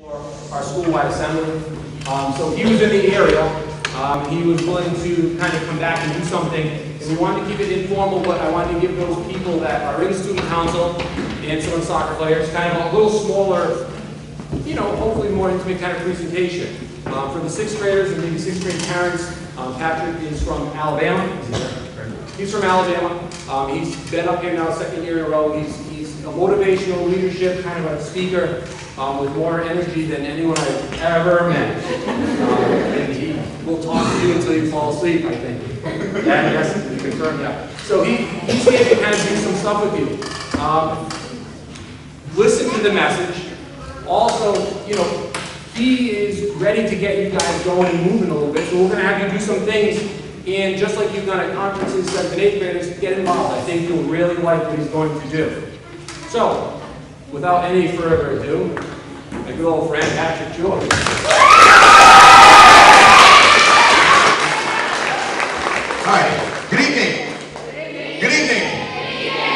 For our school-wide assembly. So he was in the area. He was willing to kind of come back and do something. And we wanted to keep it informal, but I wanted to give those people that are in the student council and some of the soccer players kind of a little smaller, you know, hopefully more intimate kind of presentation. For the sixth graders and maybe sixth grade parents, Patrick is from Alabama. He's from Alabama. He's been up here now second year in a row. He's a motivational leadership kind of a speaker with more energy than anyone I've ever met. And he will talk to you until you fall asleep, I think. Yes, you confirm that. So he's here to kind of do some stuff with you. Listen to the message. Also, you know, he is ready to get you guys going and moving a little bit. So we're going to have you do some things. And just like you've done at conferences, 7th and 8th graders, get involved. I think you'll really like what he's going to do. So, without any further ado, my good old friend Patrick George. All right. Good evening. Good evening.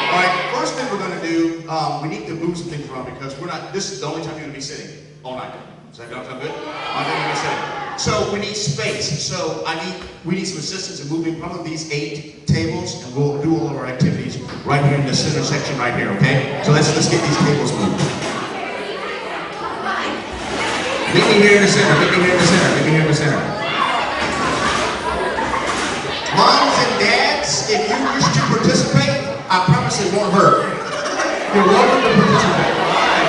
All right. First thing we're going to do, we need to move some things around because we're not. This is the only time you're going to be sitting all night. Does that sound good? I'm going to be sitting. So we need space. So we need some assistance in moving one of these 8 tables, and we'll do all of our activities right here in the center section right here. Okay? So let's get these tables moved. Meet me here in the center. Meet me here in the center. Meet me here in the center. Moms and dads, if you wish to participate, I promise it won't hurt. You're welcome to participate. All right.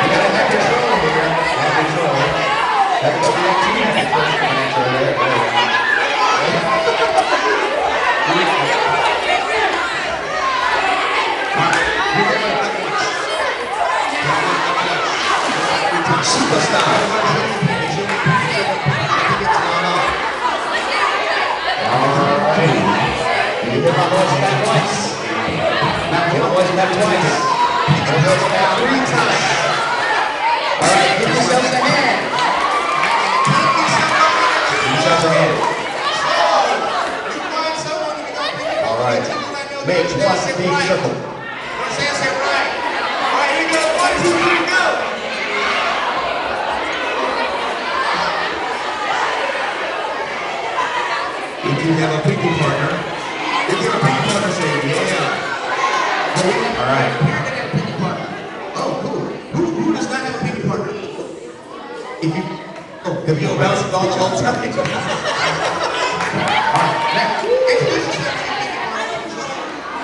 You gotta have control here. Have control. Have to be on team. Superstar. Alright. You get my voice back twice. Get my voice back twice. Get my voice back 3 times. Alright, give yourselves a hand. Give yourselves a hand. Alright. Make one big circle. What's that say right? Alright, here we go. 1, 2, 3, go. If you have a picking partner, say yeah. Alright. Oh, cool. Who does not have a picking partner? If you have you bounced all the whole time?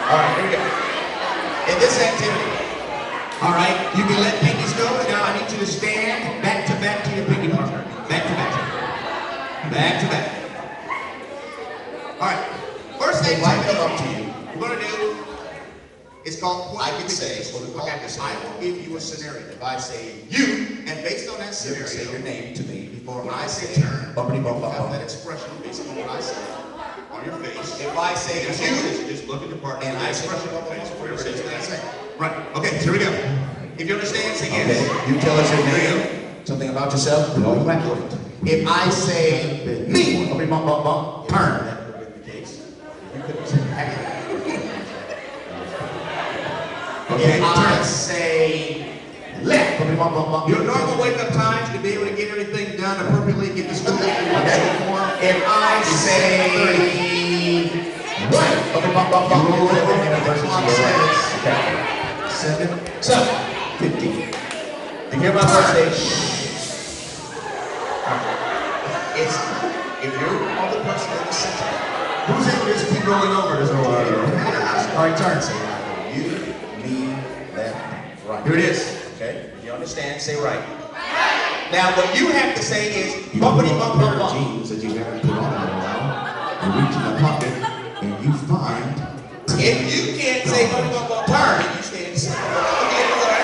Alright, here we go. In this activity, alright, you can let pinkies go, and now I need you to stand back to back to your picking partner. Back to back. Back to back. Alright, first thing I come up to you, we're going to do, it's called, I can say, I will give you a scenario. If I say you, and based on that scenario, say your name to me before I say turn, you have that expression based on what I say on your face. If I say you, just look at the partner and I expression on your face before you say what I say. Right, okay, so here we go. If you understand, say yes. Okay, you tell us your name, something about yourself, and all you back. If I say me, turn. Okay, if I say left, your normal wake-up times to be able to get everything done appropriately, get the school in one form. If I say right, okay. 7, 50. You hear my voice say it's if you're on the person in the center, who's able to just keep rolling over this whole all right, turn. Say you, me, left, right. Here it is. Okay? You understand? Say right. Now, what you have to say is bumpity bump bump bump. Jeans that you haven't put on in a while. You reach in the pocket and you find. If you can't say bumpity bump bump, turn. You stand still. Okay, all right.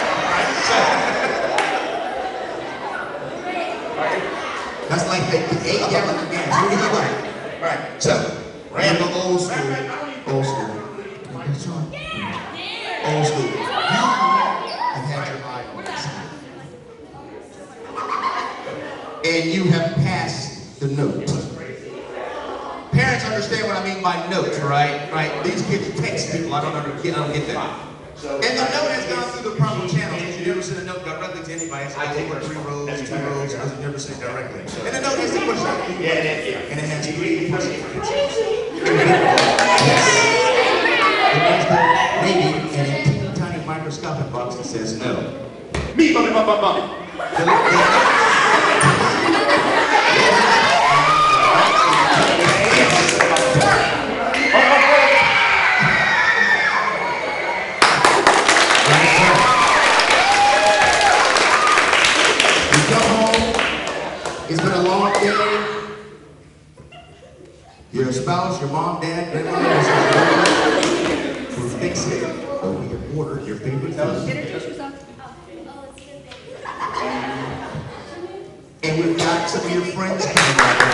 That's like the 8-gallon of gas. What do you like? All right. So, random old school. Old school. That's right. Old school. You have had your eye on this. And you have passed the note. Parents understand what I mean by notes, right? Right? These kids text people. I don't get that. And the note has gone through the proper channels. You never send a note directly to anybody. So I take 3 rows, 2 rows, because you never send it directly. And the note has to push up. Yeah, and it has 3 push-up. Maybe in a teeny tiny microscopic box that says no. Me, bummy, bum, bum, bum. It's been a long day. Your spouse, your mom, dad, grandmother, will fix it. Or we have ordered your favorite food. And we've got some of your friends coming over.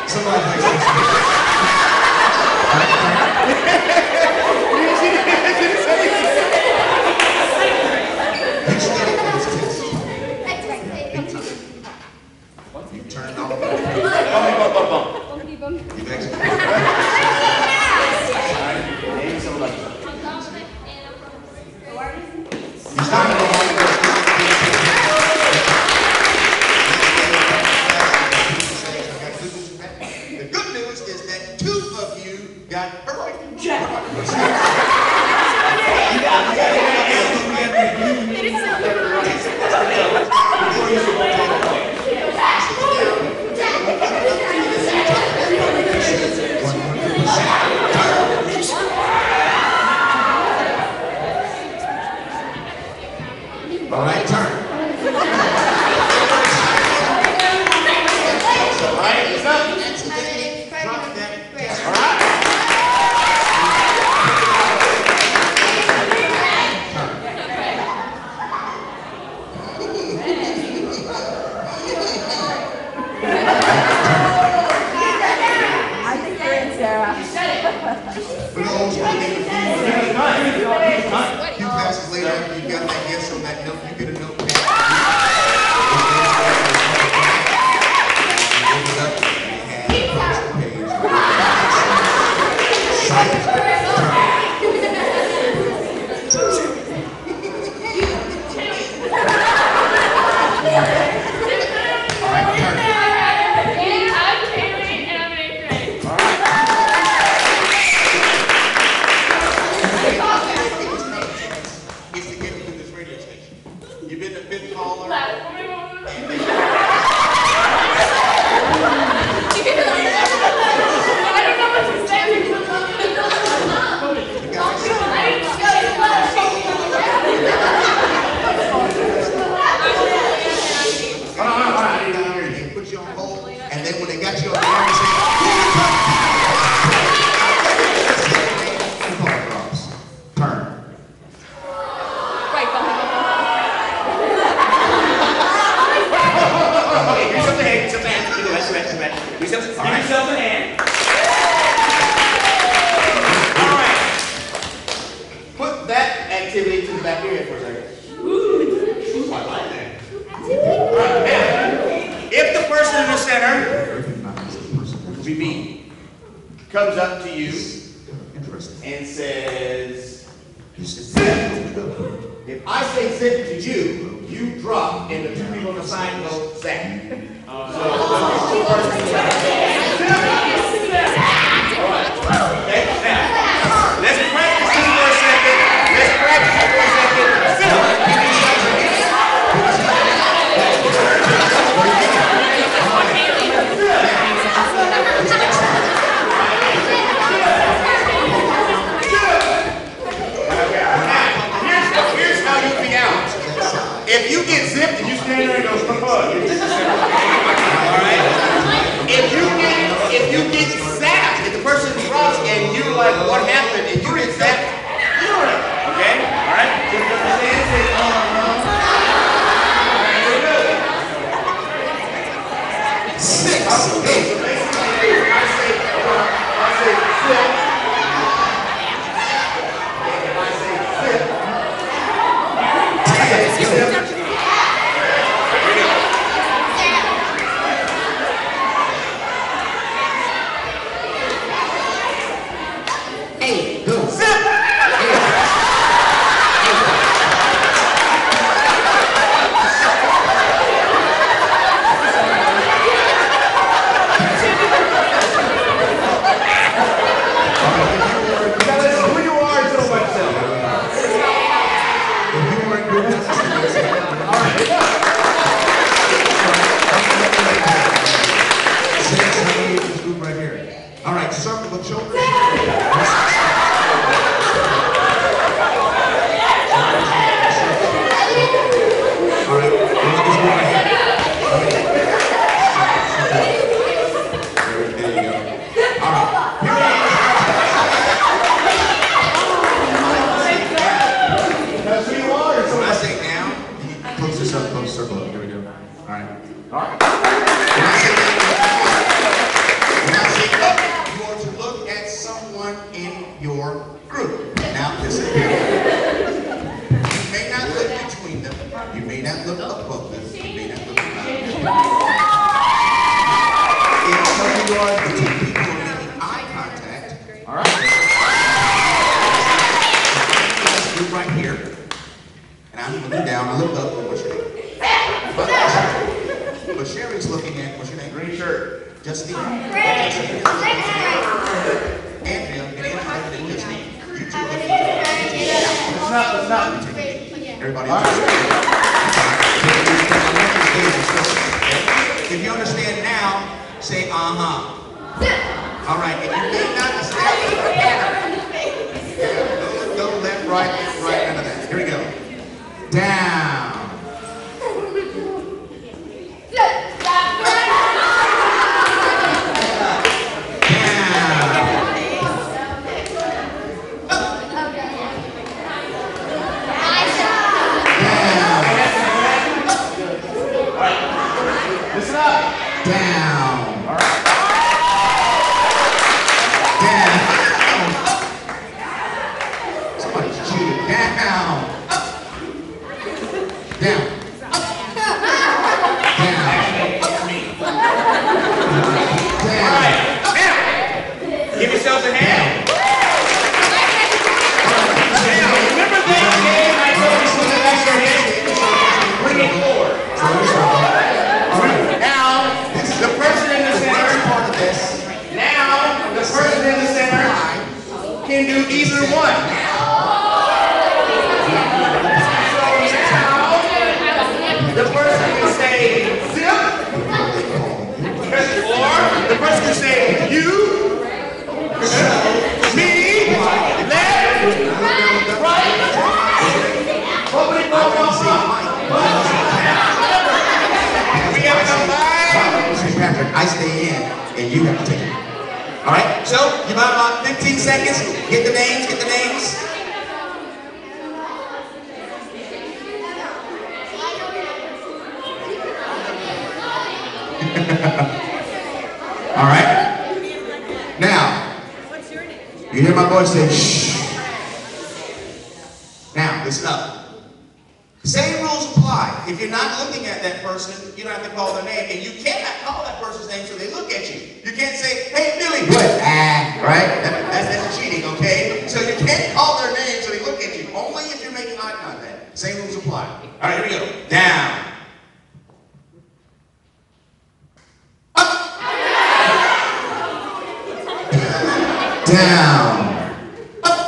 Somebody likes this. You turn it off. You've executed. Name some like you started on the good news is that 2 of you got perfect. All right, turn. All right, it's up. Drop that. All right. I think you're in, Sarah. For those who are getting few classes later, after you got that yes on that note, you get a note back. You've been a bit caller. They put you on hold, and then when they got you on the air, they say, turn. Give yourself a hand. All right. Put that activity to the back of your head for a second. Ooh, I like that. All right, now, if the person in the center, which would be me, comes up to you and says, zip. If I say zip to you, you drop, and the 2 people on the side go zap. If you get zipped and you stand there and go, all right? If you get engage this group right here. All right, circle with shoulders. All right, look at this group right here. There you go. All right, here it is. When I say down, close this up, close circle up. Here we go. All right. All right. When I say up, you are to look at someone in your group. Now, listen. You may not look between them. You may not look above them. You may not look around them. If some of you are the two people who are making eye contact, all right. Let's do right here. And I'm looking down, I look up, and what's your name? But Sherry's looking at, what's your name? Green shirt. Justine. Andrea and Andrea and Justine. You two look at Let's not. everybody else. If you understand now, say uh-huh. All right, if you may not understand, go left, right, none of that. Here we go. Down. Listen up. Down. All right. Down. Somebody's cheating. Down. Down. All right. Now, give yourselves a hand. Now, remember that game I told you to the extra hand? Bring it forward. Now, the person in the center. Now, the person in the center can do either one. The person can say zip, or the person can say you, me, left, right, open. We have combined. Patrick, I stay in, and you have to take it. All right, so you got about 15 seconds. Get the names, All right. Now, you hear my voice say shh. Now, listen up. Same rules apply. If you're not looking at that person, you don't have to call their name, and you cannot call that person's name so they look at you. You can't say, hey, Billy, what? Right? That's cheating, okay? So you can't call their name so they look at you, only if you're making eye contact. Same rules apply. All right, here we go. Down. Down. Up.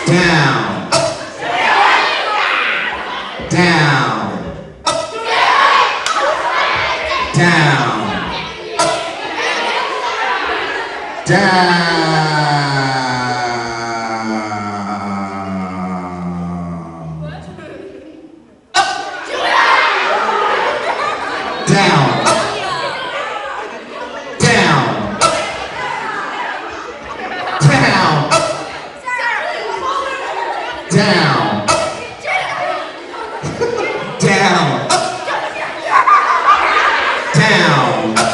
Down. Up. Down. Up. Down. Up. Down. Down, up, down, up, down, up.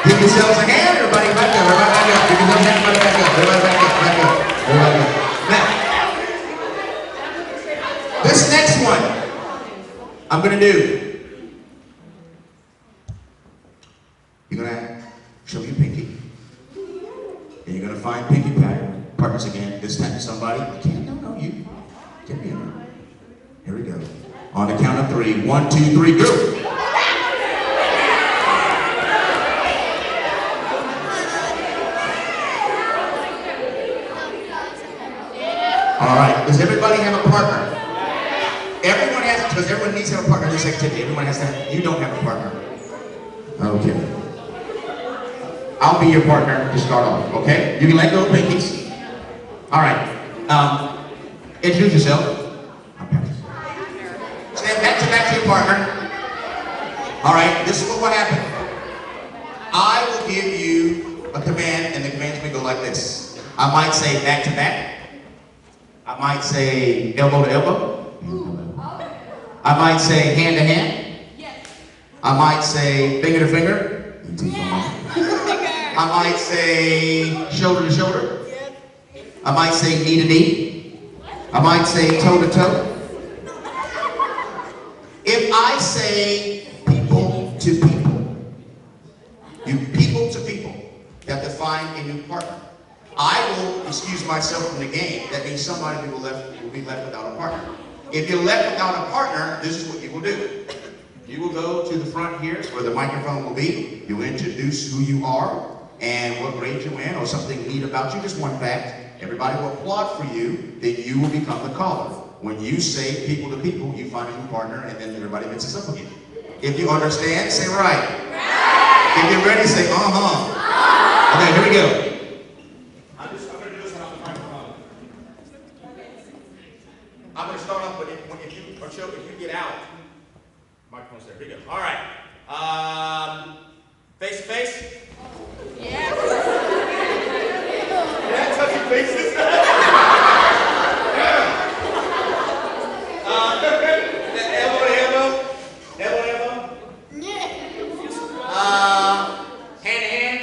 Give yourselves a hand, everybody back up, everybody back up. Give yourselves a hand, everybody back up, everybody back up, everybody back up. Now, this next one, I'm gonna do. You're gonna show your pinky, and you're gonna find pinky partners again. This time to somebody. You can't. No, you. Get me in. Here we go. On the count of 3. 1, 2, 3, go. All right. Does everybody have a partner? Everyone has, because everyone needs to have a partner. Just like activity. Everyone has to have, you don't have a partner. Okay. I'll be your partner to start off, okay? You can let go of pinkies. All right. Introduce yourself. Stand back to your partner. All right, this is what will happen. I will give you a command, and the command's going to go like this. I might say back to back. I might say elbow to elbow. I might say hand to hand. I might say finger to finger. I might say shoulder to shoulder. I might say knee to knee. I might say toe to toe. If I say people to people, you people to people, that define a new partner. I will excuse myself from the game. That means somebody will be left without a partner. If you're left without a partner, this is what you will do. You will go to the front here where the microphone will be. You'll introduce who you are and what grade you're in or something neat about you, just one fact. Everybody will applaud for you, then you will become the caller. When you say people to people, you find a new partner and then everybody mixes up again. If you understand, say right. If you're ready, say uh-huh. Okay, here we go. I'm going to do this one off the microphone. I'm going to start off with if you get out. Microphone's there. Here we go. All right. Face to face. Yeah. Yeah, touching faces. Elbow to elbow. Elbow to elbow. Hand to hand.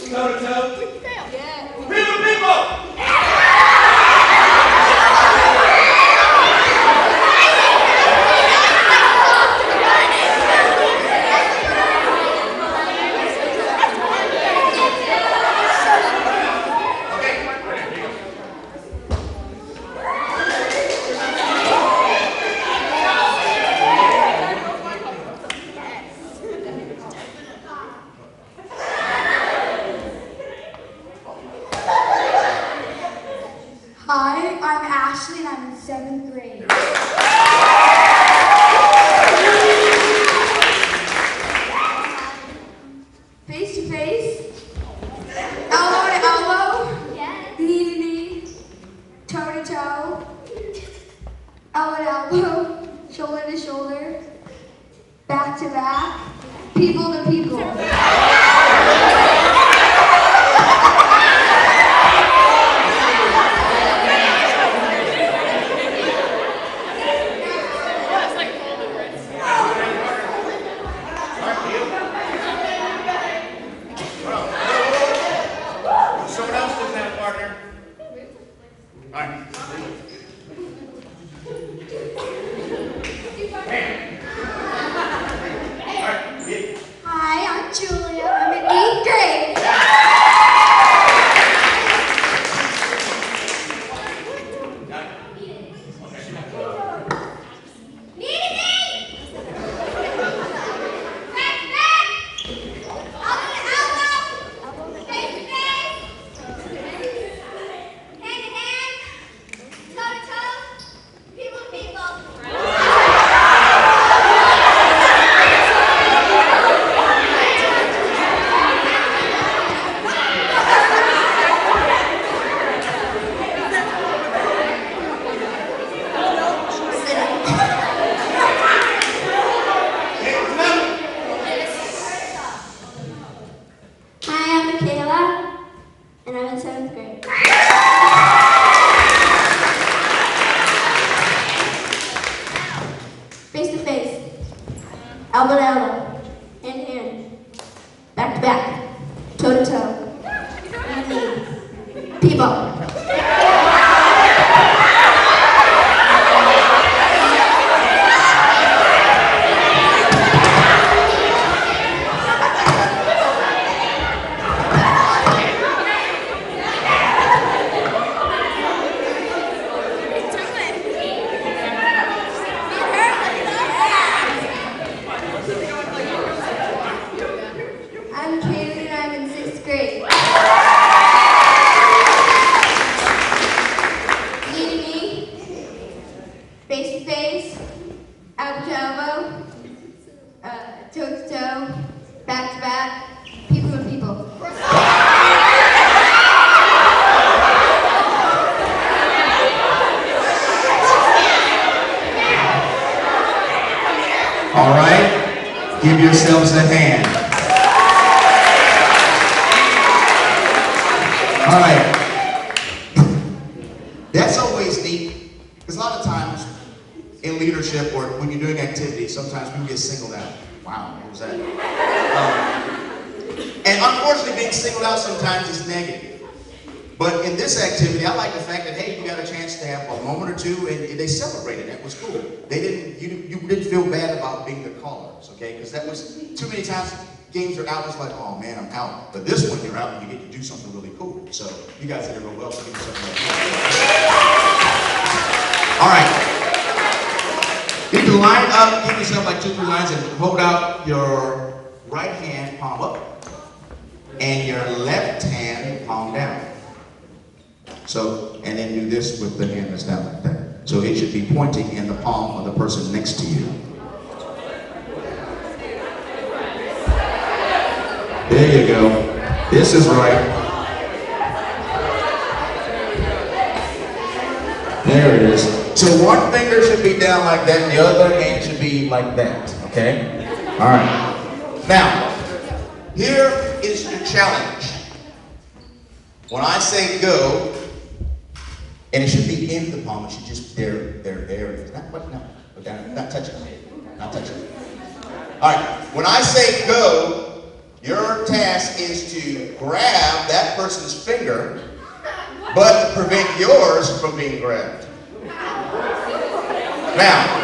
Toe to toe. People to people. Hi, I'm Ashley and I'm in 7th grade. Face to face, elbow to elbow, knee to knee, toe to toe, elbow to elbow, shoulder to shoulder, back to back, people to people. Someone else doesn't have a partner. All right. Hi, I'm Julia. I'm in 8th grade. And I'm in 7th grade. Face to face, elbow to elbow, hand to hand, back to back, toe to toe, knee to knee, people. I'm Kaylee and I'm in 6th grade. toe to toe, back to back, people to people. All right, give yourselves a hand. All right, that's always neat, because a lot of times in leadership or when you're doing activities, sometimes people get singled out. Wow, what was that? And unfortunately, being singled out sometimes is negative. But in this activity, I like the fact that, hey, you got a chance to have a moment or two, and they celebrated. That was cool. They didn't, you didn't feel bad about being the callers, okay? Because that was too many times games are out. It's like, oh man, I'm out. But this one, you're out and you get to do something really cool. So you guys did it real well. So give yourself a All right. You can line up, give yourself like 2-3 lines, and hold out your right hand palm up and your left hand palm down. So, and then do this with the hand that's down like that. So it should be pointing in the palm of the person next to you. There you go. This is right. There it is. So one finger should be down like that, and the other hand should be like that, okay? All right. Now, here is your challenge. When I say go, and it should be in the palm, it should just, there it is. Not touching it, not touching it. All right, when I say go, your task is to grab that person's finger, but prevent yours from being grabbed. Now,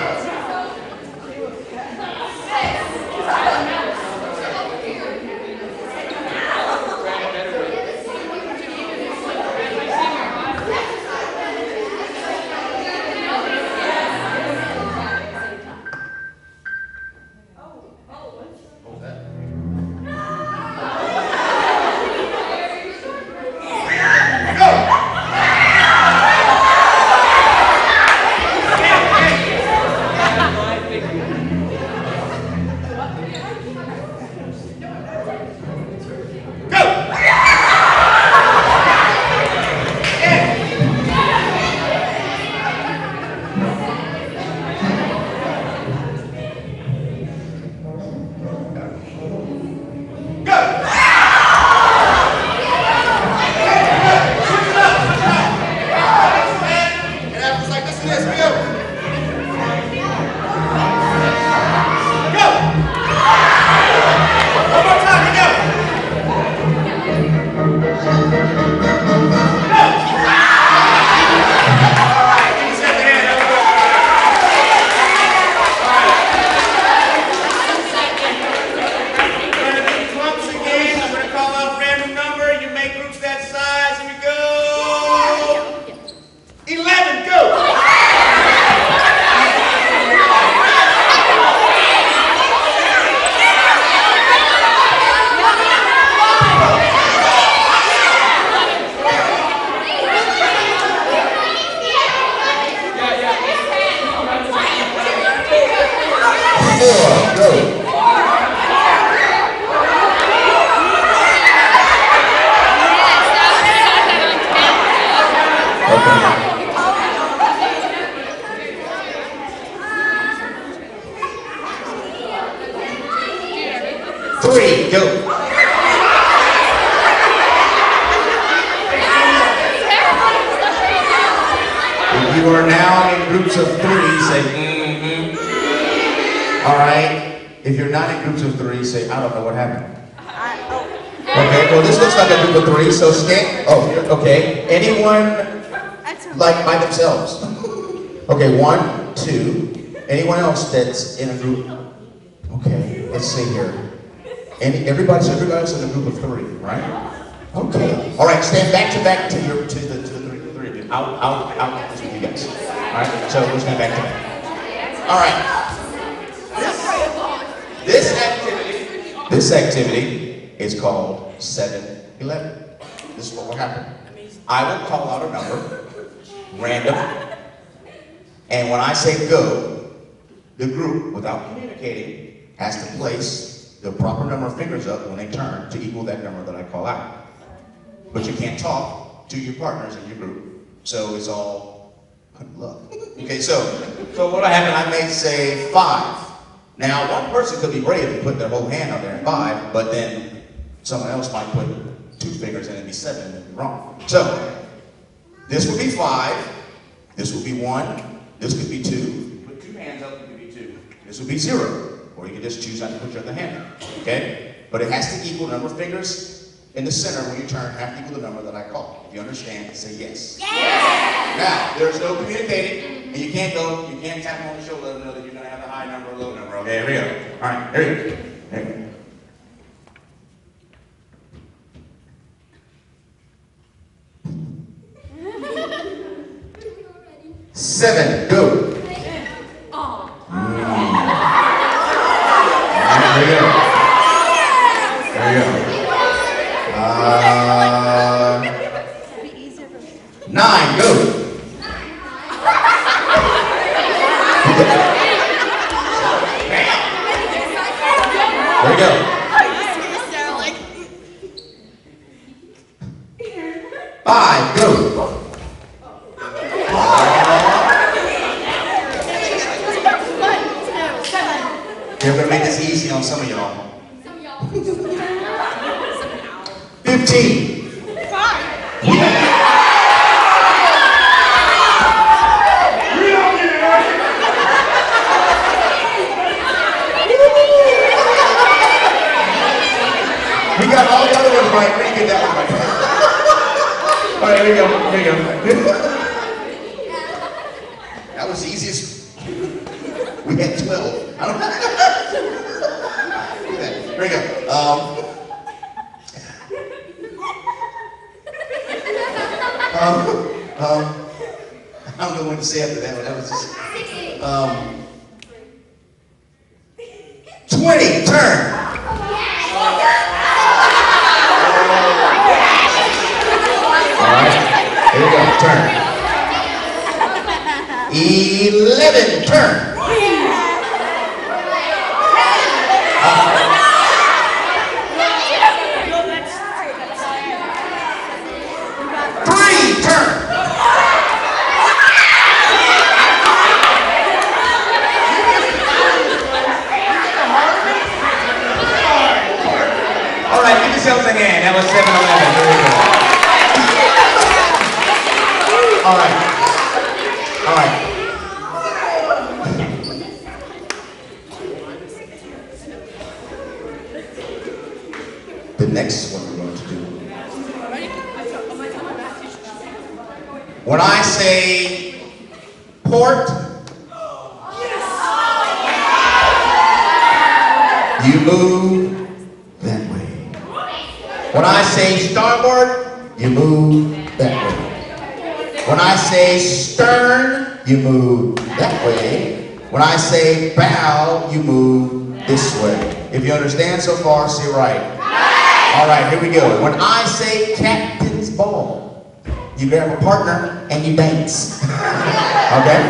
three, go. If you are now in groups of 3, say All right. If you're not in groups of 3, say I don't know what happened. Okay. Well, this looks like a group of 3. So stand. Oh, okay. Anyone like by themselves? Okay. 1, 2. Anyone else that's in a group? Okay. Let's see here. Everybody's in a group of 3, right? Okay. All right. Stand back to back to the 3 of you. Out with you guys. All right. So we're stand back to back. All right. This activity is called 7-11. This is what will happen. I will call out a number, random, and when I say go, the group, without communicating, has to place the proper number of fingers up when they turn to equal that number that I call out. But you can't talk to your partners in your group, so it's all luck. Okay, so what happened? I may say 5. Now, one person could be brave and put their whole hand on there at 5, but then someone else might put 2 fingers and it'd be 7 and it'd be wrong. So, this would be 5, this would be 1, this could be 2. You put 2 hands up, it could be 2. This would be 0, or you could just choose not to put your other hand up, okay? But it has to equal the number of fingers in the center when you turn, have to equal the number that I call. If you understand, say yes. Yes! Now, there's no communicating, and you can't tap them on the shoulder and know that you're going to have a high number or low number. Okay, here we go. All right, here we go. Here we go. 7, go. There we go. There we go. 9, go. There we go. 5, go. We're going to make this easy on some of y'all. 15. We got all the other ones right. We didn't get that one right. All right, here we go. Here we go. That was the easiest. We had 12. I don't know. Here we go. I don't know what to say after that one. That was just 20. Turn. All right. Here we go. Turn. 11. Turn. 3. Turn. All right, give yourselves a hand. That was 7-11. All right. All right. The next one we're going to do. When I say port, you move that way. When I say starboard, you move that way. When I say stern, you move that way. When I say bow, you move this way. If you understand so far, say right. All right, here we go. When I say captain's ball, you grab a partner and you dance. Okay?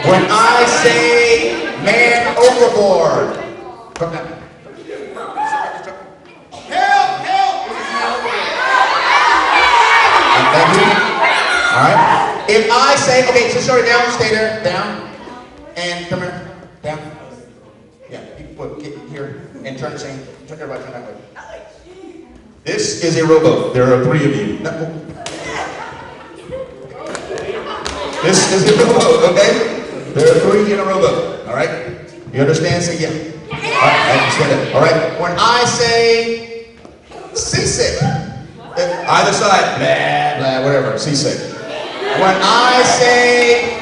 When I say man overboard, come down. Help! Help! Thank you. All right. If I say, okay, so sorry, down, stay there, down, and come here, down. Yeah, get here and turn the same. Turn everybody turn that way. This is a rowboat. There are 3 of you. No. This is a rowboat, okay? There are 3 in a rowboat. All right? You understand? Say yeah. All right, I understand that. All right. When I say seasick, either side, blah, blah, whatever, seasick. When I say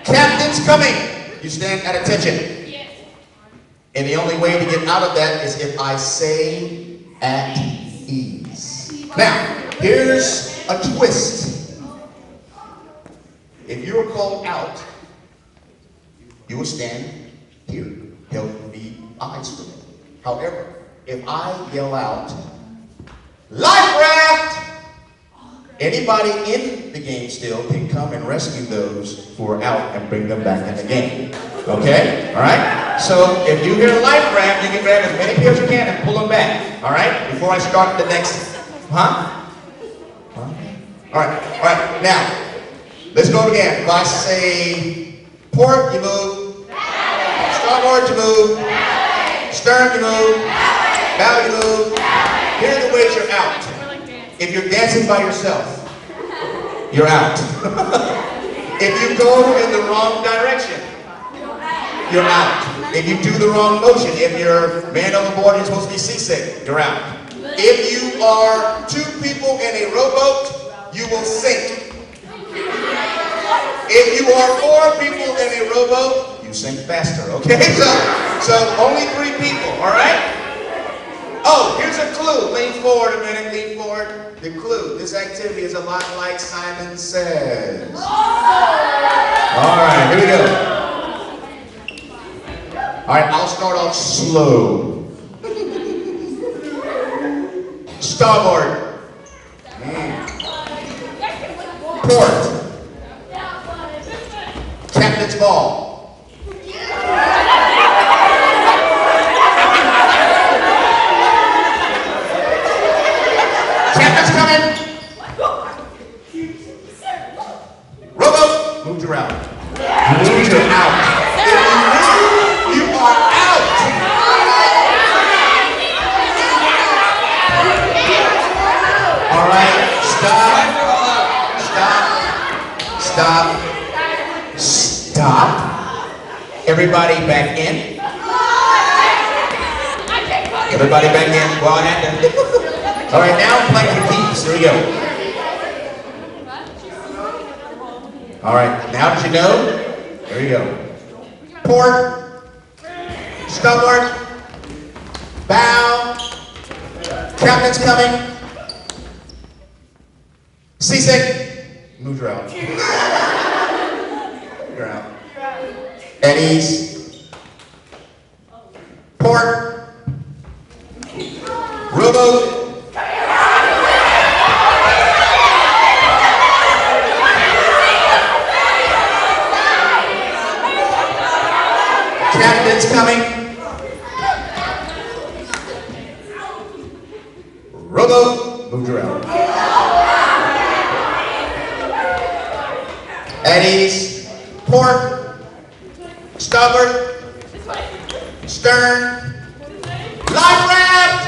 captain's coming, you stand at attention. And the only way to get out of that is if I say at ease. Now, here's a twist. If you're called out, you will stand here, held the eyes for me. However, if I yell out, life raft, anybody in the game still can come and rescue those who are out and bring them back in the game. Okay? All right? So if you hear a life raft, you can grab as many people as you can and pull them back. All right? Before I start the next. Huh? All right. Now, let's go again. If I say port, you move. Starboard, you move. Stern, you move. Bow, you move. Here are the ways you're out. If you're dancing by yourself, you're out. If you go in the wrong direction, you're out. If you do the wrong motion, if you're man overboard and you're supposed to be seasick, you're out. If you are two people in a rowboat, you will sink. If you are four people in a rowboat, you sink faster, okay? So only 3 people, all right? Oh, here's a clue. Lean forward a minute, lean forward. The clue, this activity is a lot like Simon Says. All right, here we go. All right, I'll start off slow. Starboard. Port. Captain's ball. Captain's coming. Rowboat. Moved around. Moved her out. If you are out. All right. Stop. Everybody back in. Everybody back in. Well, I had to. All right, now I'm playing for keeps. Here we go. All right, now that you know, there you go. Port, starboard, bow, captain's coming, seasick, move her out. You're out. Eddies, port, rowboat, captain's coming, rowboat, moved around. Eddies, port, starboard, stern, life raft.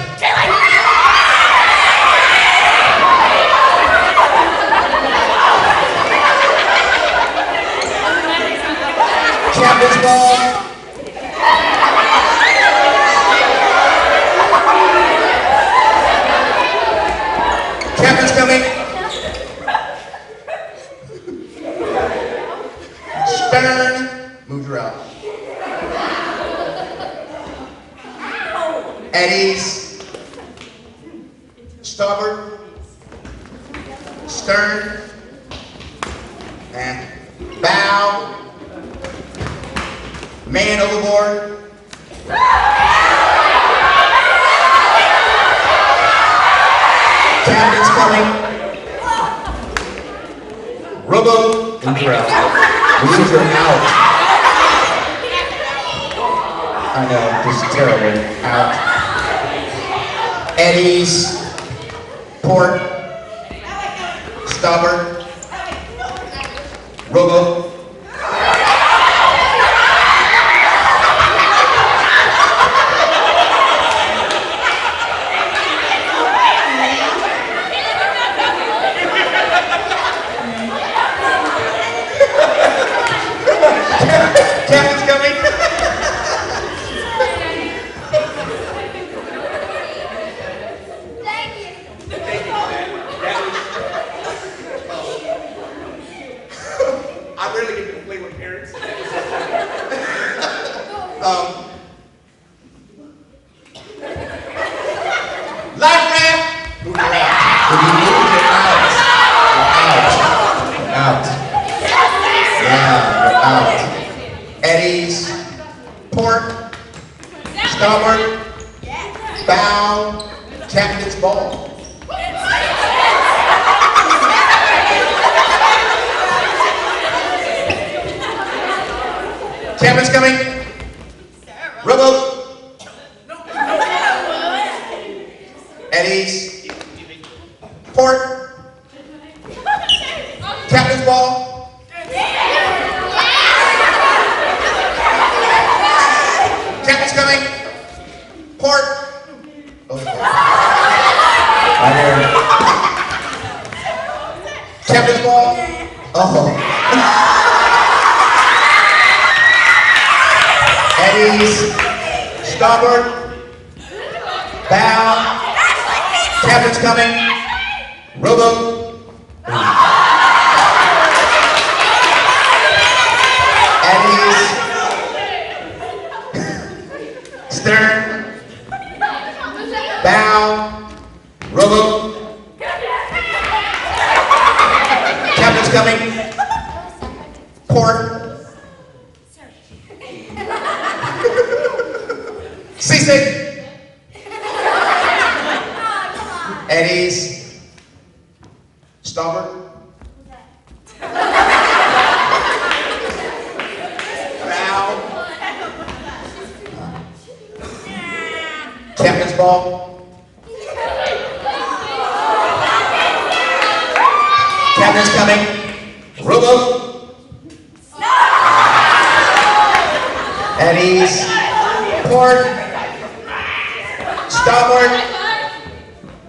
Captain's ball. Captain's coming. Stern. Moved her out. Eddies. Starboard. Stern. And bow. Man overboard. Captain's coming. Rowboat. Move her out. Move her out. I know, this is terrible. Out. Eddies. Port. Starboard. Rowboat. Captain's coming. Thank you. I rarely get to play with parents. Life raft. Move her out. When you move it out. You're out. Yeah, you're out. Eddies, port, starboard, bow, captain's ball. Captain's coming. Rowboat. At ease. Port. Captain's ball. Captain's coming. Port. Oh. Right here. Captain's ball. Oh. At ease. Starboard. Bow. Captain's coming. Rowboat. At ease. Stern. Bow. Rowboat. Captain's coming. Port. Seasick. At ease. Starboard. Bow. Captain's ball. Captain's coming. Rowboat. At ease. Port. Starboard.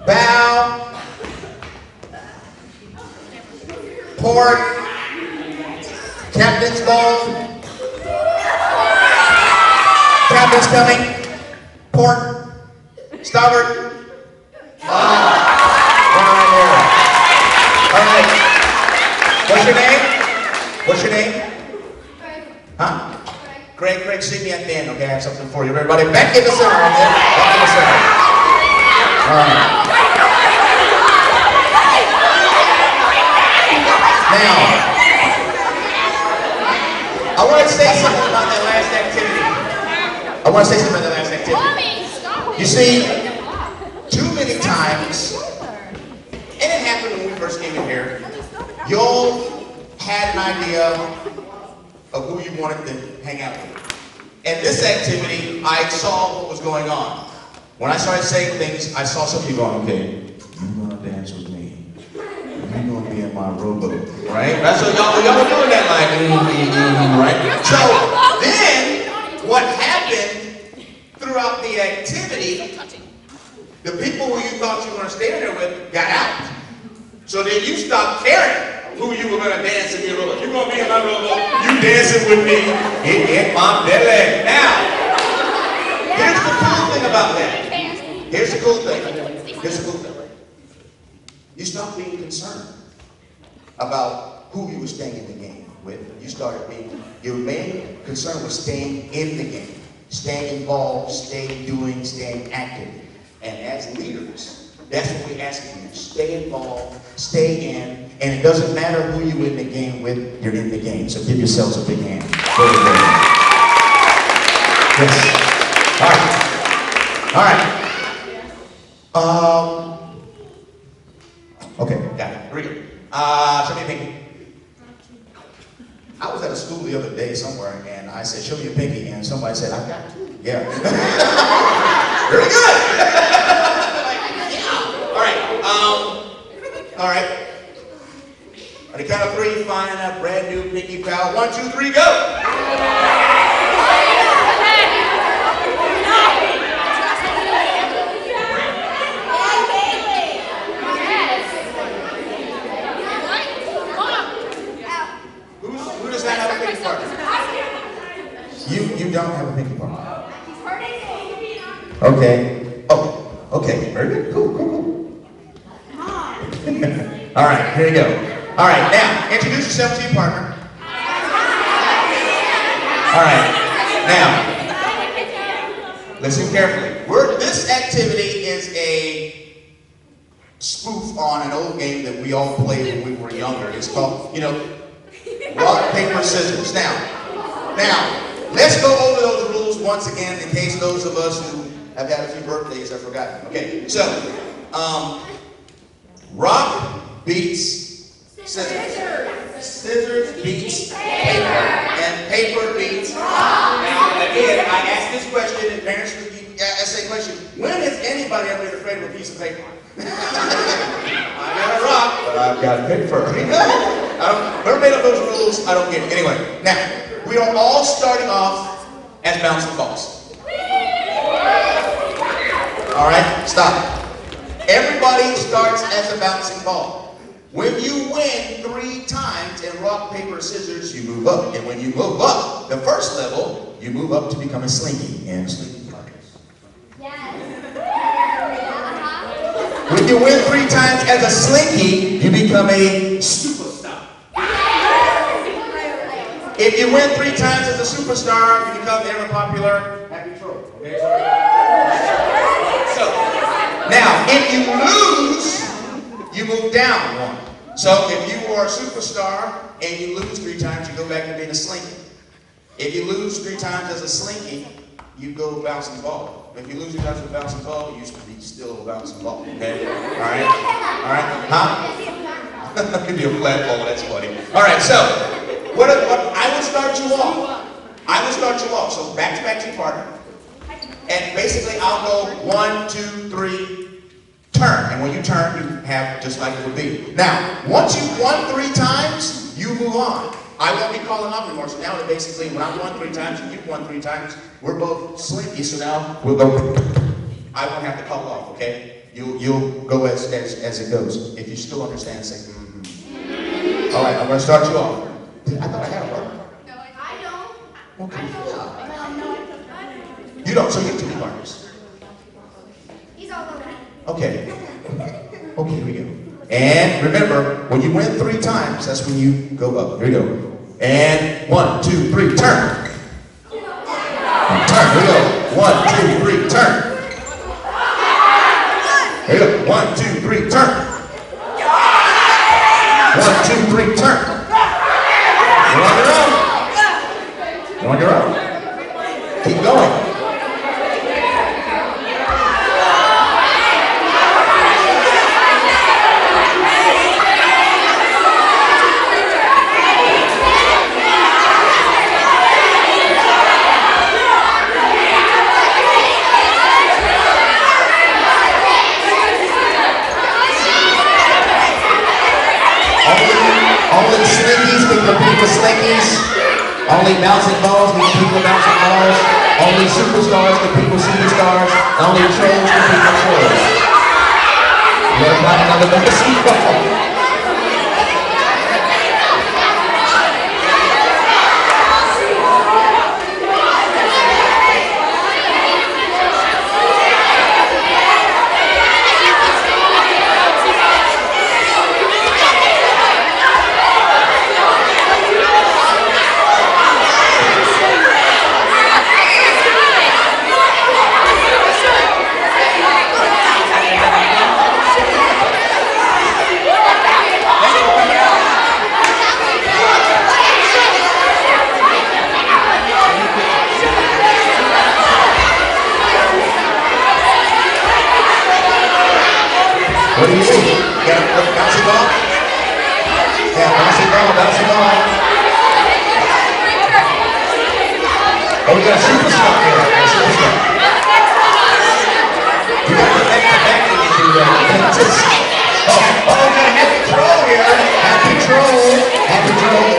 Bow. Port. Captain's ball. Captain's coming. Port. Starboard. All right. What's your name? What's your name? Huh? Greg, see me at the end, okay? I have something for you. Everybody, back in the center, okay? Back in the center. All right. Now, I want to say something about that last activity. You see, too many times, and it happened when we first came in here, you all had an idea of who you wanted to hang out with. And this activity, I saw what was going on. When I started saying things, I saw some people going, okay, you're gonna dance with me. You're gonna be in my rowboat, right? That's what y'all were doing that like, right? So then, what happened throughout the activity, the people who you thought you were gonna stay there with got out. So then you stopped caring who you were going to dance in your rowboat. You're going to be in my rowboat. You dancing with me in my belly. Now, here's the cool thing about that. Here's the cool thing. You stop being concerned about who you were staying in the game with. Your main concern was staying in the game, staying involved, staying active. And as leaders, that's what we're asking you. Stay involved, stay in, and it doesn't matter who you're in the game with, you're in the game. So give yourselves a big hand. Yes. All right. Okay, got it. Here we go. Show me a pinky. I was at a school the other day somewhere, and I said, show me a pinky, and somebody said, I've got two. Yeah. Very good. All right. On the count of three, find a brand new pinky pal. 1, 2, 3, go! Who does not have a pinky partner? You don't have a pinky partner. Okay. Oh, okay. Very good. Cool. All right, here you go. All right, now, introduce yourself to your partner. All right, now, listen carefully. This activity is a spoof on an old game that we all played when we were younger. It's called, rock, paper, scissors. Now, let's go over those rules once again in case those of us who have had a few birthdays have forgotten. Okay, so, rock beats scissors. Scissors beats paper. And paper beats rock. Now, again, I asked this question, and parents ask the same question. When has anybody ever been afraid of a piece of paper? I got a rock, but I've got paper. Whoever made up those rules, I don't get it. Anyway, now, we are all starting off as bouncing balls. All right, stop. Everybody starts as a bouncing ball. When you win 3 times in rock, paper, scissors, you move up. And when you move up, the first level, you move up to become a slinky and slinky partners. Yes. When you win 3 times as a slinky, you become a superstar. If you win 3 times as a superstar, you become the ever popular happy troll. Okay? So, now, if you lose, you move down 1. So, if you are a superstar and you lose 3 times, you go back to being a slinky. If you lose 3 times as a slinky, you go bouncing ball. If you lose 3 times as a bouncing ball, you used to be still a bouncing ball. Okay? Alright? Alright? Huh? That could be a flat ball, that's funny. Alright, so, what I will start you off. I will start you off. So, back to back to your partner. And basically, I'll go 1, 2, 3, turn. And when you turn, you have just like it would be. Now, once you've won 3 times, you move on. I won't be calling up anymore. So now, basically, when I've won 3 times and you've won 3 times, we're both slinky. So now we'll go. I won't have to call off. Okay? You'll go as it goes. If you still understand, say. Mm-hmm. All right. I'm going to start you off. I thought I had a partner. No, I don't. Okay. You don't. So you have 2 partners. He's all over. Okay. Okay, here we go. And remember, when you win 3 times, that's when you go up. Here we go. And 1, 2, 3, turn. Turn. Here we go. 1, 2, 3, turn. Here we go. 1, 2, 3, turn. 1, 2, 3, turn. You're on your own. You're on your own. Keep going. Only slinkies can compete with slinkies. Only bouncing balls can compete with bouncing balls. Only superstars compete with superstars. Only trolls compete with trolls. You're not another legacy ball. What do you see? You got a bouncing ball? Yeah, bouncing ball, bouncing ball. Oh, we got a superstar here. A superstar. You got the back to do that. Oh, we got a happy troll here. Happy troll. Happy troll.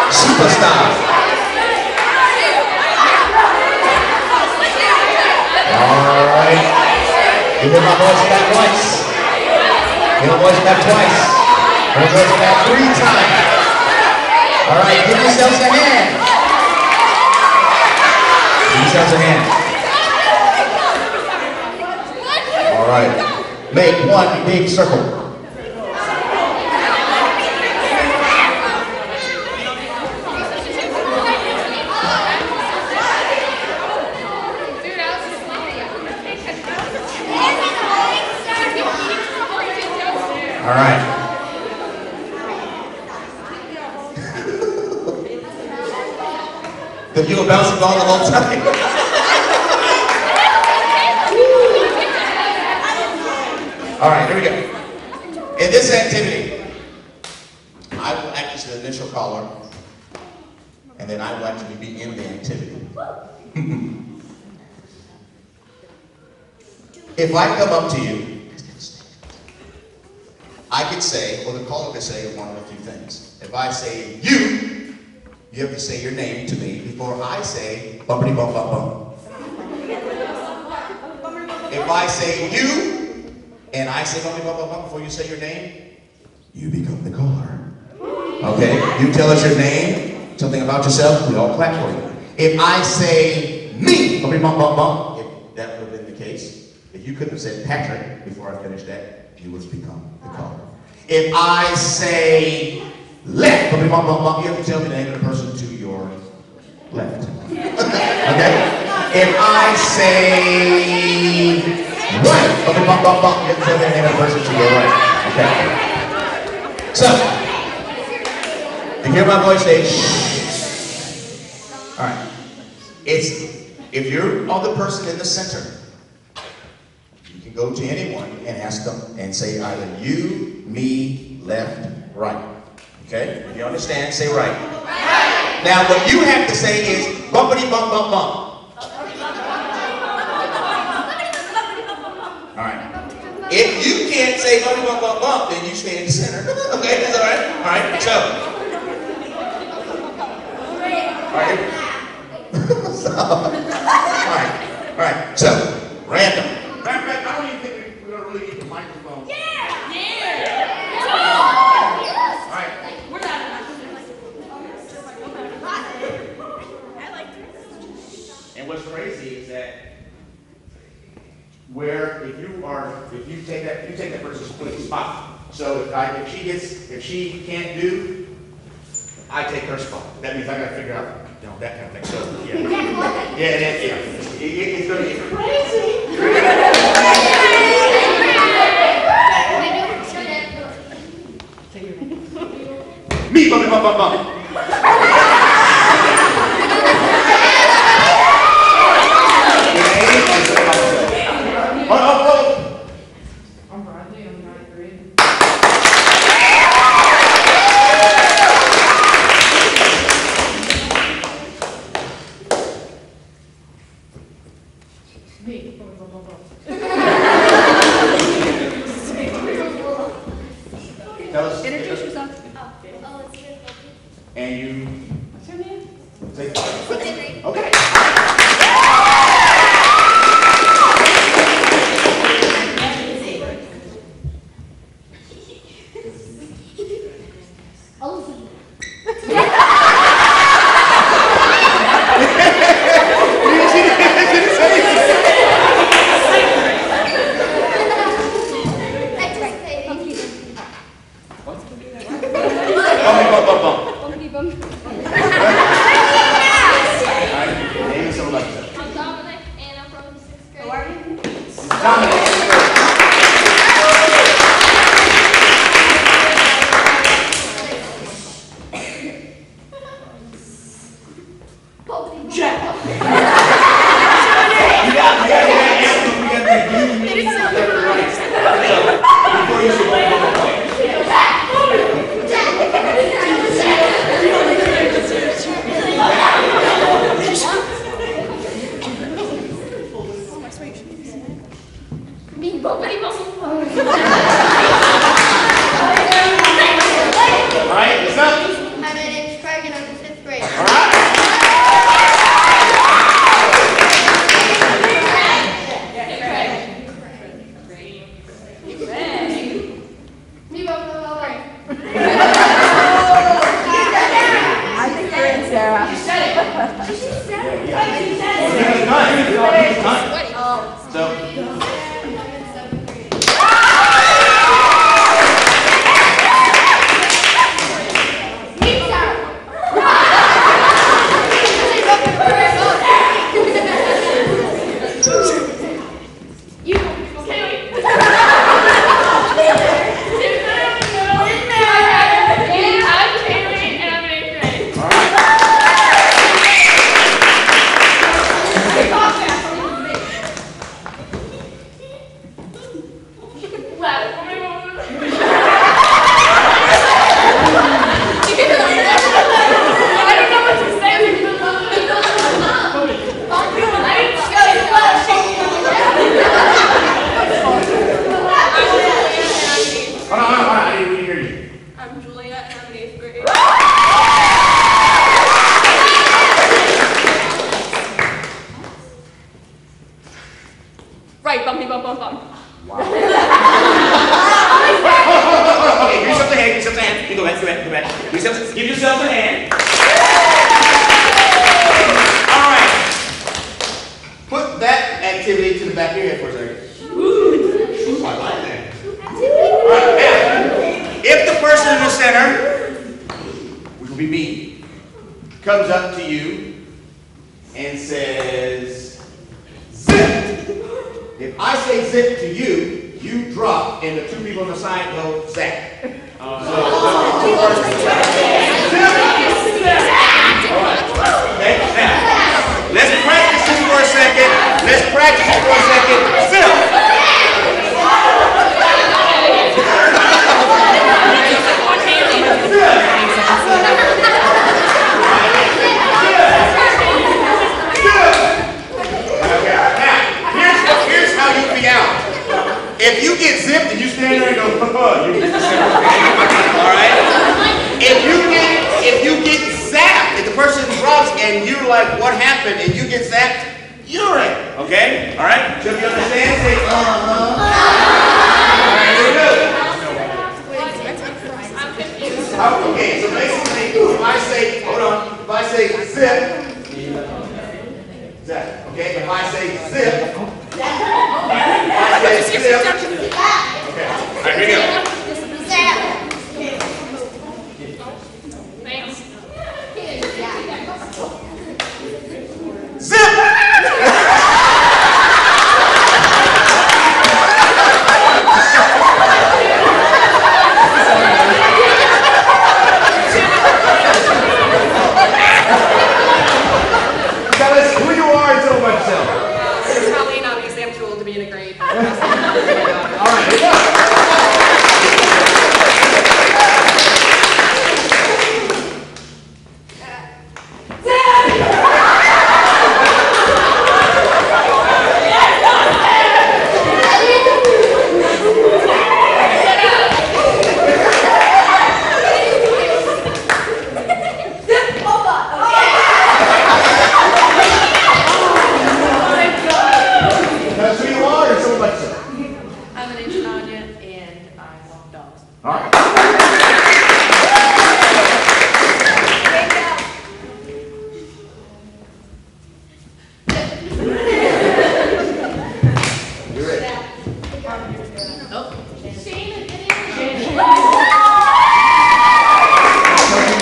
Superstar. All right. Give me my voice back once. Give my voice back twice. Give my voice back 3 times. All right. Give yourselves a hand. Give yourselves a hand. All right. Make 1 big circle. Because you were bouncing ball the whole time. All right, here we go. In this activity, I will act as the initial caller, and then I will actually be in the activity. If I come up to you, I could say, or the caller could say one of a few things. If I say you have to say your name to me before I say bumpity bump bump bump. If I say you, and I say bumpity bump bump bump before you say your name, you become the caller. Okay? You tell us your name, something about yourself, we all clap for you. If I say me, bumpity bump bump bump, if that would have been the case, if you couldn't have said Patrick before I finished that, you would have become the caller. If I say left, bumpity bump bump bump, you have to tell me the name of the person to your left. Okay? If I say right, bumpity bump bump bump, you have to tell me the name of the person to your right. Okay? So, you hear my voice say shh. Alright. If you're the person in the center, you can go to anyone and ask them and say either you, me, left, right. Okay? If you understand, say right. Right. Now what you have to say is bumpity bump bump bump. Alright. If you can't say bumpity bump bump bump, then you stay in the center. Okay, that's alright? Alright, so. Alright, so, random. I don't even think we're going to really need the microphone. Yeah! Yeah! Alright. We're not. I like this. And what's crazy is that if you take that person's place spot. So if she can't do, I take her spot. That means I got to figure out, that kind of thing. So, yeah. It's going to get crazy. Me, bumpy, bump, bump, bump. I'm Bradley, I'm 9th grade. Tell us. Introduce yourself. And you. What's your name? Say okay. Wow. Okay, give yourself a hand, give yourself a hand. You go back. Give yourself a hand. All right. Put that activity to the back of your head for a second. I like that. All right, now, if the person in the center, which will be me, comes up to you and says, zip. If I say zip to you, you drop, and the two people on the side go zap. Zip. All right. Okay, now, let's practice this for a second. Zip. If you get zipped and you stand there and go, you get zipped. All right? If you get zapped, if the person drops and you're like, what happened? And you get zapped, you're it. Okay? All right? So if you understand, say, All right, here we go. Okay, so basically, if I say, hold on, if I say zip, zap. Okay? If I say zip, okay. All right, here we go. Zip! Tell us who you are and tell about yourself. It's probably not because I'm too old to be in a grade. All right, here we go.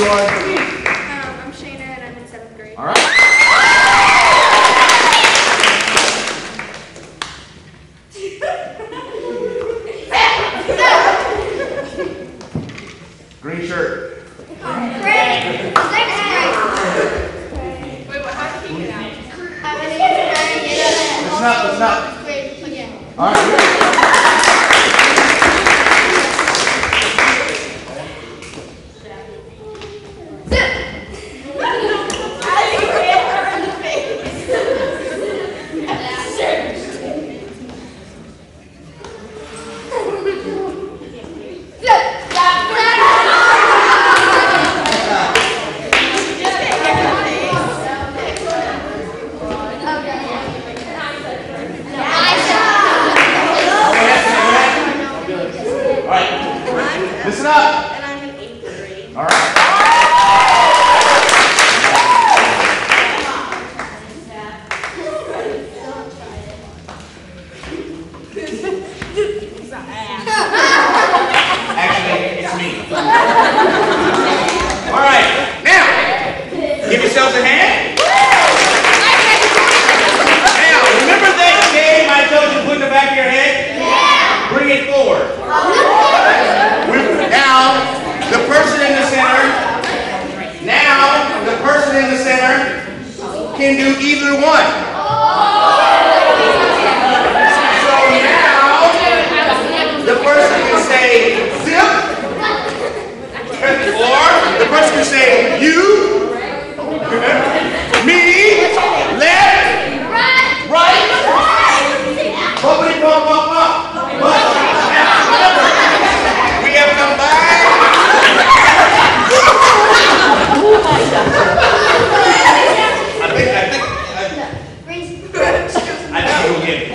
I'm Shayna and I'm in 7th grade. All right. Green shirt. Great. 6th grade. Wait, what? How did you get out? I'm in 8th Listen up. grade. Again. All right. Listen up. And I'm in 8th grade. All right. Actually, it's me. All right. Now, give yourselves a hand. Now, remember that game I told you to put in the back of your head? Yeah. Bring it forward. Now, the person in the center can do either one. So now, the person can say zip, or the person can say you, me, left, right, bumpity bump, bump, bump. But now, remember, we have combined. I think we'll get it.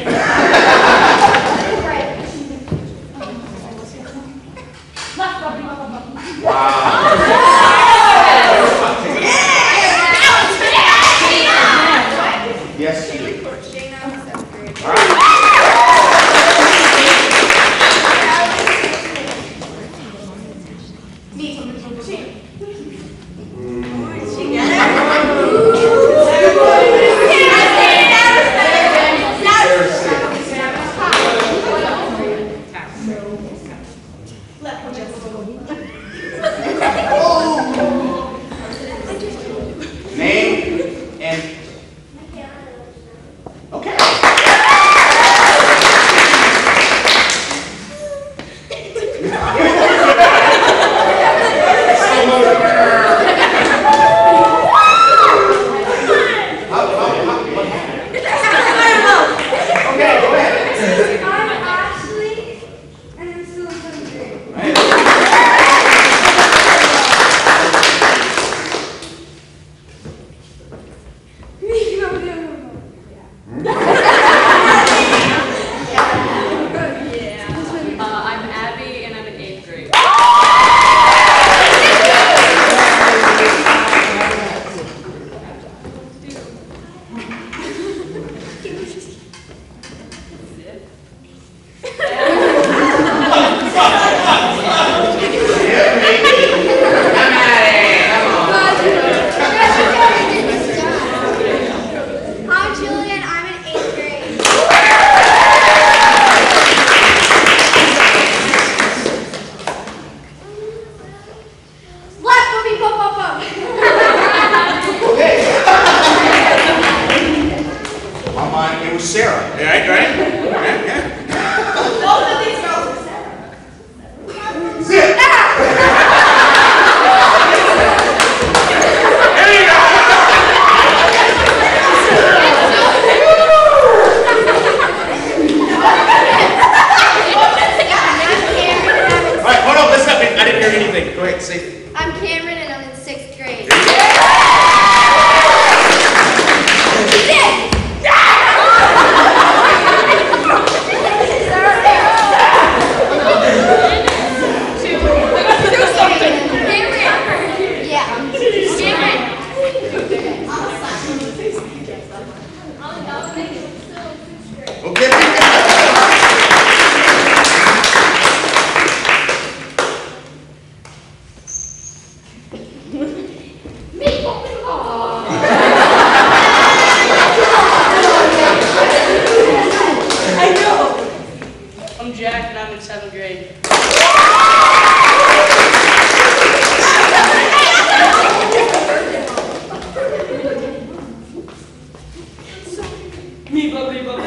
Me, blah, blah, blah, blah.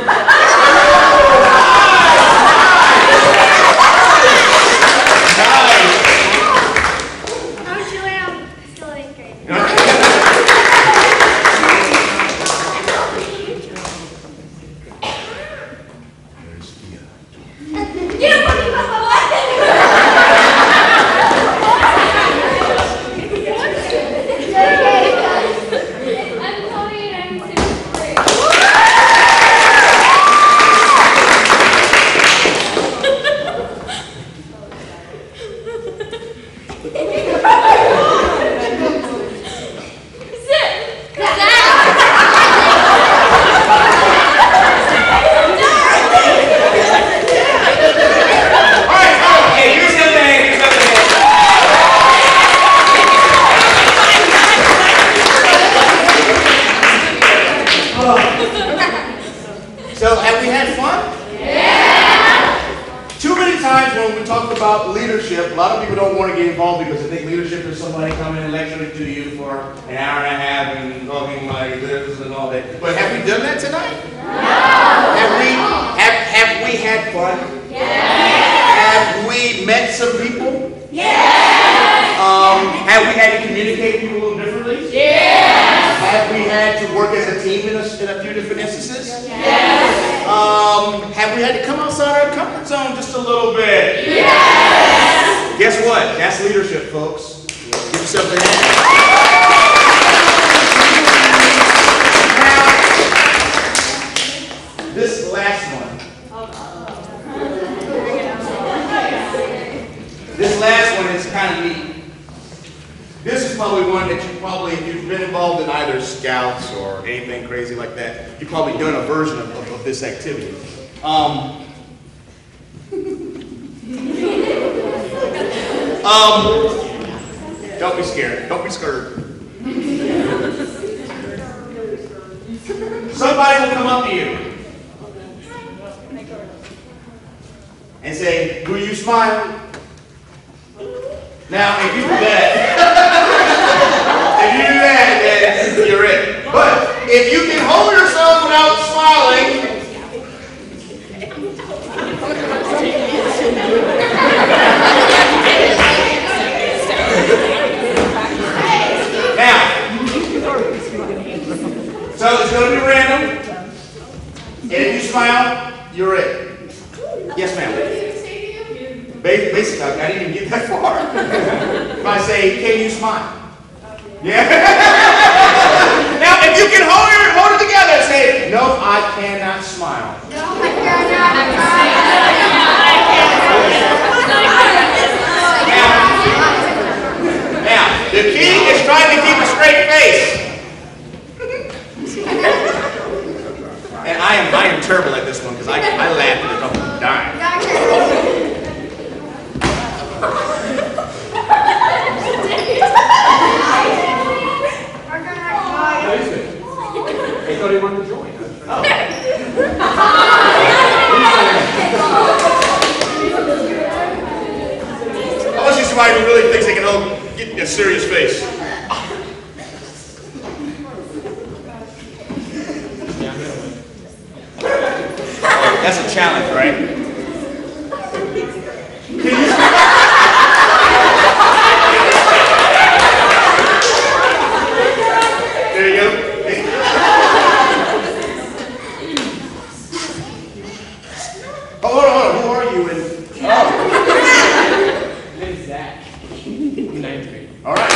I'm Julie. I'm still in 8th grade. So, have we had fun? Yeah! Too many times when we talk about leadership, a lot of people don't want to get involved because they think leadership is somebody coming and lecturing to you for an hour and a half and talking like this and all that. But have we done that tonight? No! Have we had fun? Yes! Have we met some people? Yes! Have we had to communicate people a little differently? Yes! Have we had to work as a team in a few different instances? Yes! Have we had to come outside our comfort zone just a little bit? Yes! Guess what? That's leadership, folks. Give yourself a hand. Now, this last one. This last one is kind of neat. This is probably one that you probably, if you've been involved in either Scouts or anything crazy like that, you've probably done a version of this activity. Don't be scared. Don't be scared. Somebody will come up to you and say, "Do you smile?" Now, if you do that, then you're it. But if you can hold yourself without smiling, now, so it's going to be random. And if you smile, you're it. Yes, ma'am. Basically, I didn't even get that far. If I say, "Can you smile?" Yeah. Now, if you can hold it together and say, "No, I cannot smile." No, I cannot. Now, the key is trying to keep a straight face. And I am terrible at this one because I laugh at the couple of dying. They thought he wanted to join. Oh. I want to see somebody who really thinks they can get a serious face. That's a challenge, right? There you go. Oh, hold on. Who are you? My name's Zach. I'm 9th grade. All right.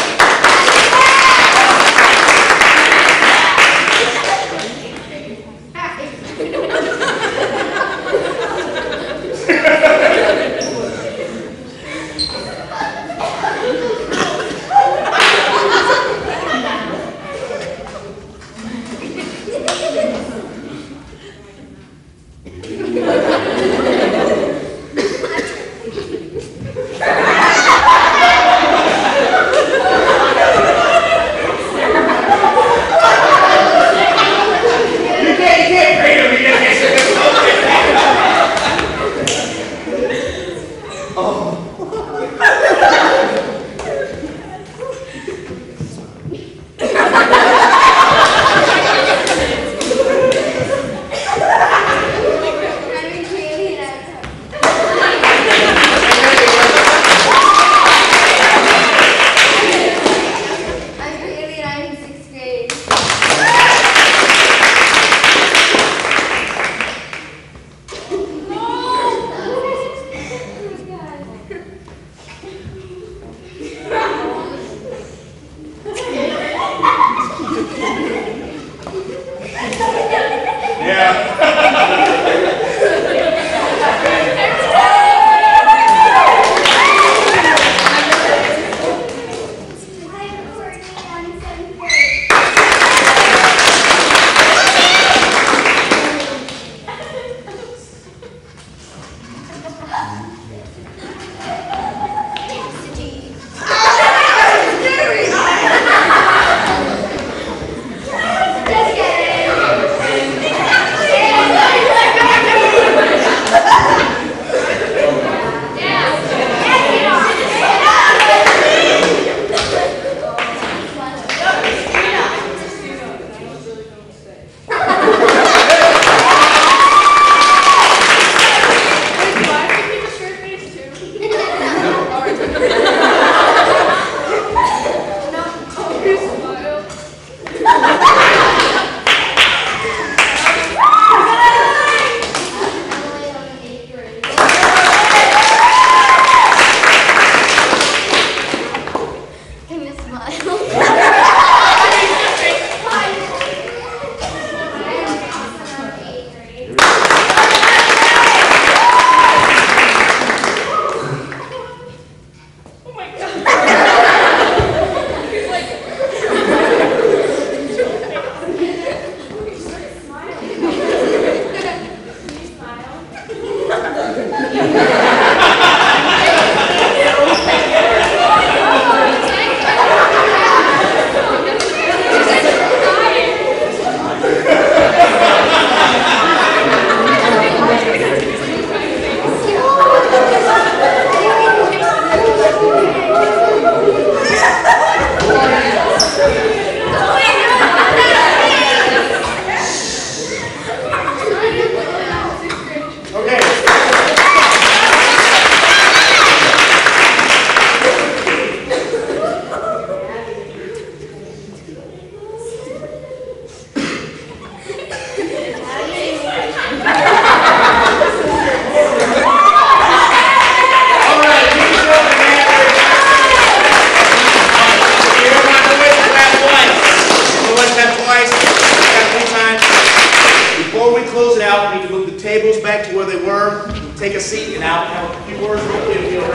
tables back to where they were. Take a seat, and I'll have a few words real quick if you'll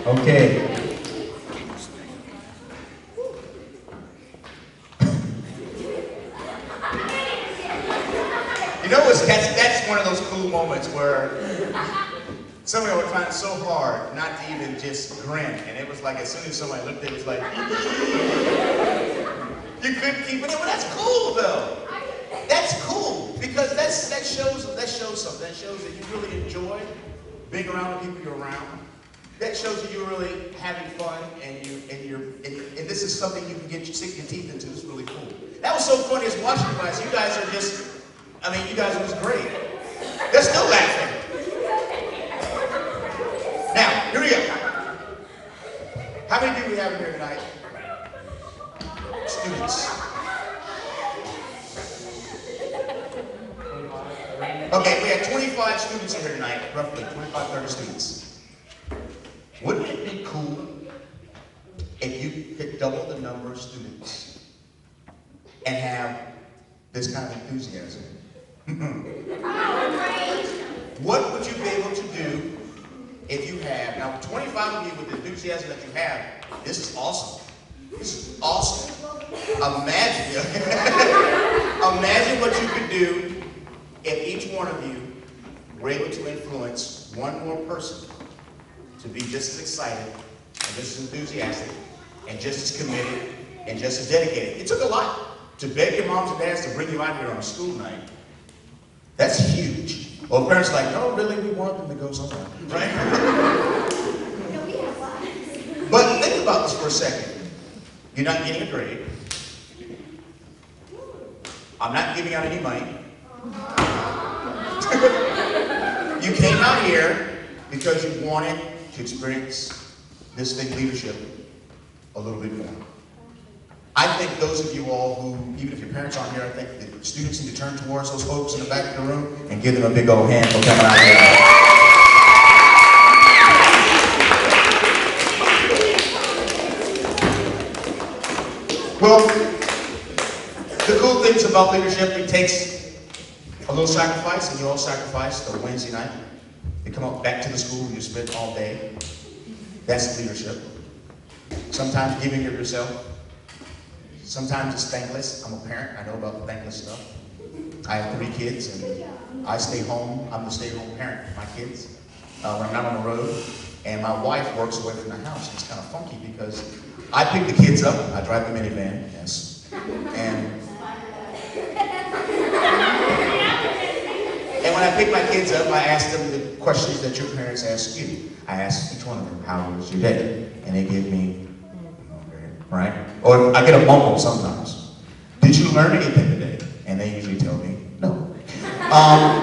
Okay. You know, that's one of those cool moments where somebody was trying so hard not to even just grin, and it was like as soon as somebody looked at it, it was like, you couldn't keep it in. Well, that's cool, though. That's cool because that shows something. That shows that you really enjoy being around the people you're around. That shows that you're really having fun, and this is something you can sink your teeth into. It's really cool. That was so funny as watching you guys. You guys are just, I mean, you guys are just great. They're still laughing. Now, here we go. How many do we have in here tonight? Students. Okay, we have 25 students in here tonight, roughly 25, 30 students. Wouldn't it be cool if you could double the number of students and have this kind of enthusiasm? What would you be able to do if you have, now 25 of you with the enthusiasm that you have, this is awesome. This is awesome. Imagine, imagine what you could do if each one of you were able to influence one more person to be just as excited and just as enthusiastic and just as committed and just as dedicated. It took a lot to beg your moms and dads to bring you out here on a school night. That's huge. Well, the parents are like, no, really, we want them to go somewhere, right? But think about this for a second. You're not getting a grade. I'm not giving out any money. You came out here because you wanted to experience this big leadership a little bit more. I think those of you all who, even if your parents aren't here, I think the students need to turn towards those folks in the back of the room and give them a big old hand for coming out here. Well, the cool things about leadership, it takes a little sacrifice, and you all sacrificed on Wednesday night. You come up back to the school and you spend all day. That's leadership. Sometimes giving of yourself. Sometimes it's thankless. I'm a parent. I know about the thankless stuff. I have 3 kids, and I stay home. I'm the stay-at-home parent for my kids when I'm not on the road. And my wife works away from the house. It's kind of funky because I pick the kids up. I drive the minivan, yes. And when I pick my kids up, I ask them the questions that your parents ask you. I ask each one of them, how was your day? And they give me, right? Or I get a mumble sometimes. Did you learn anything today? And they usually tell me, no.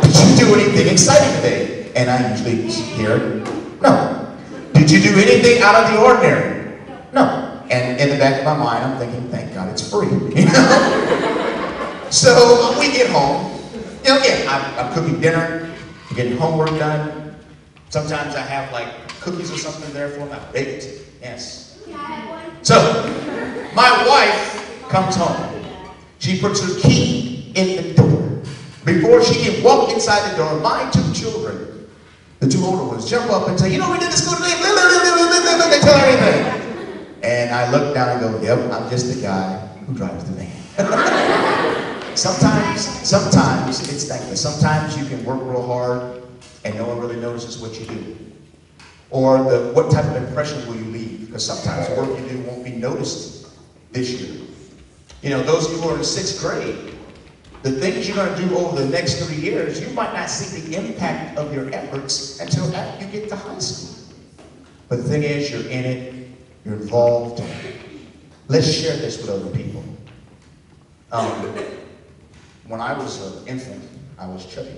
Did you do anything exciting today? And I usually hear, no. Did you do anything out of the ordinary? No. And in the back of my mind, I'm thinking, thank God it's free. You know? So we get home. You know, again, I'm cooking dinner, I'm getting homework done. Sometimes I have like cookies or something there for them. I baked, yes. So, my wife comes home. She puts her key in the door. Before she can walk inside the door, my 2 children, the 2 older ones, jump up and say, you know, we did this school today. They tell her anything. And I look down and go, yep, I'm just the guy who drives the van. Sometimes it's thankless. Sometimes you can work real hard and no one really notices what you do. Or what type of impression will you leave? Because sometimes the work you do won't be noticed this year. You know, those of you who are in 6th grade, the things you're going to do over the next 3 years, you might not see the impact of your efforts until after you get to high school. But the thing is, you're in it, you're involved. Let's share this with other people. When I was an infant, I was chubby.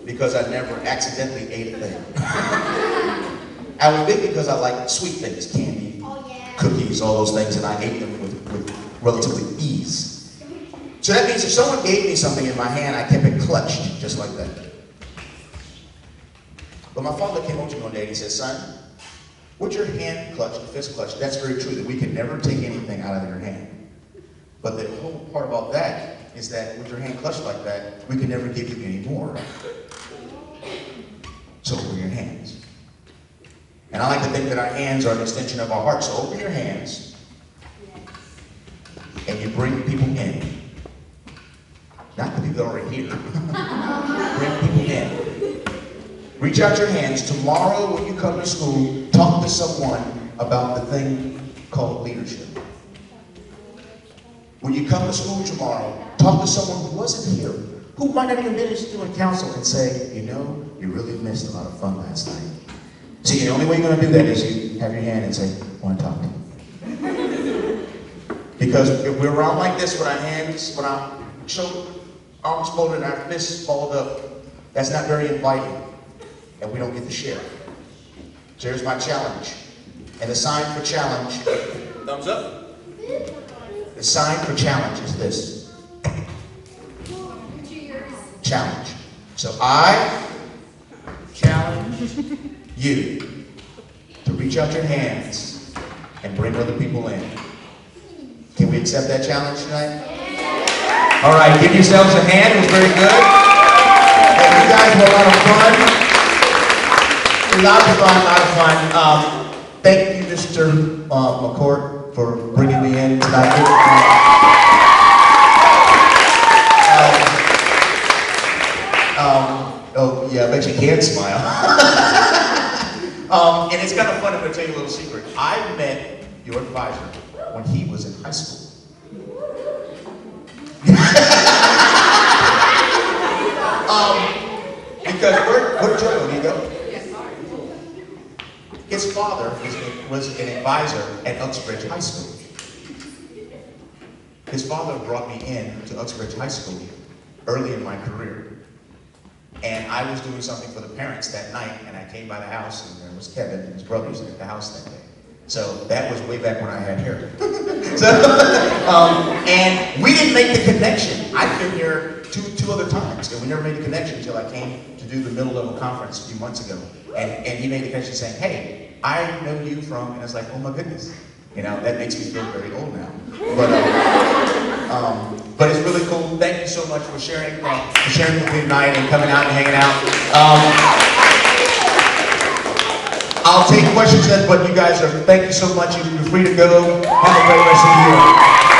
Because I never accidentally ate a thing. I was big because I like sweet things, candy, cookies, all those things, and I ate them with relatively ease. So that means if someone gave me something in my hand, I kept it clutched, just like that. But my father came over to me one day and he said, son, with your hand clutched, the fist clutched, that's very true, that we can never take anything out of your hand. But the whole part about that is that with your hand clutched like that, we can never give you any more. So open your hands. And I like to think that our hands are an extension of our hearts. So open your hands and you bring people in. Not the people that are already here. Bring people in. Reach out your hands. Tomorrow when you come to school, talk to someone about the thing called leadership. When you come to school tomorrow, talk to someone who wasn't here, who might not even been interested in counsel, and say, you know, you really missed a lot of fun last night. See, the only way you're going to do that is you have your hand and say, I want to talk to you. Because if we're around like this with our hands, with our arms folded and our fists balled up, that's not very inviting. And we don't get to share. So here's my challenge. And the sign for challenge, thumbs up. The sign for challenge is this. Challenge. So I challenge you to reach out your hands and bring other people in. Can we accept that challenge tonight? All right, give yourselves a hand. It was very good. And you guys were a lot of fun. Lots of fun. Thank you, Mr. McCourt, for bringing me in tonight. Oh, yeah, I bet you can smile. And it's kind of fun. I'm going to tell you a little secret. I met your advisor when he was in high school. Because where Joe, do you go? His father was an advisor at Uxbridge High School. His father brought me in to Uxbridge High School early in my career. And I was doing something for the parents that night, and I came by the house, and there was Kevin and his brothers at the house that day. So that was way back when I had hair. And we didn't make the connection. I've been here two other times, and we never made the connection until I came to do the middle level conference a few months ago. And he made the connection saying, hey, I know you from, and it's like, oh my goodness. You know, that makes me feel very old now. But it's really cool. Thank you so much for sharing with me tonight and coming out and hanging out. I'll take questions, but you guys thank you so much. You're free to go. Have a great rest of the year.